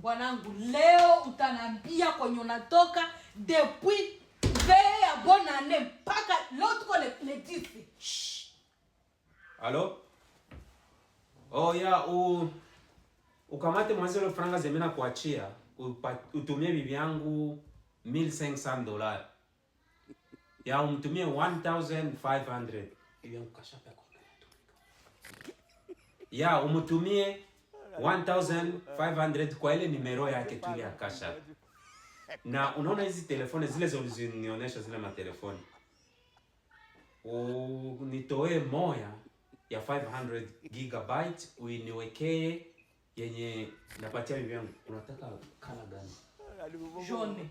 Bwanangu, leo utanambia kwenye unatoka depuis veille ya bonne année mpaka leo tuko le 10. Allo? Oh ya ukamate mwanzo franga zemena kuachia, utumie bibi yangu $1500. Ya umtumie 1500. Bibi yangu kashapa kwa. Ya umtumie 1500 kwa ile numero yake tu ile akasha. Na unaona hizi telefone zile zilizonionyesha zile matelefoni. Nitoe moya ya 500 gigabyte uiniwekee yenye napatia bibi yangu. Unataka kala gani? Jaune.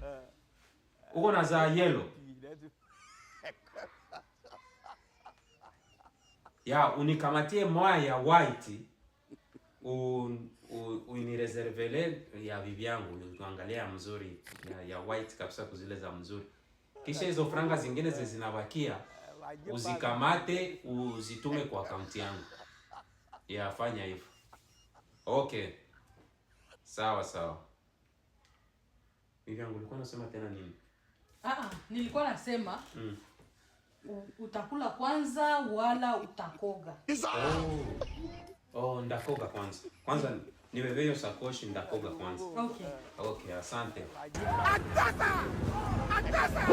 Uko na za yellow. Ya unikamatie moya ya white unireservele ya bibi yangu uangalia mzuri ya white kabisa kuzile za mzuri. Kisha hizo franga zingine zinabakia uzikamate uzitume kwa akaunti yangu. Ya fanya hivyo. Okay. Sawa. Bibi yangu ulikuwa unasema tena nini? Nilikuwa nasema utakula kwanza wala utakoga. Ndakoga kwanza. Kwanza nibebe hiyo sakoshi ndakoga kwanza. Okay, asante. Atasa!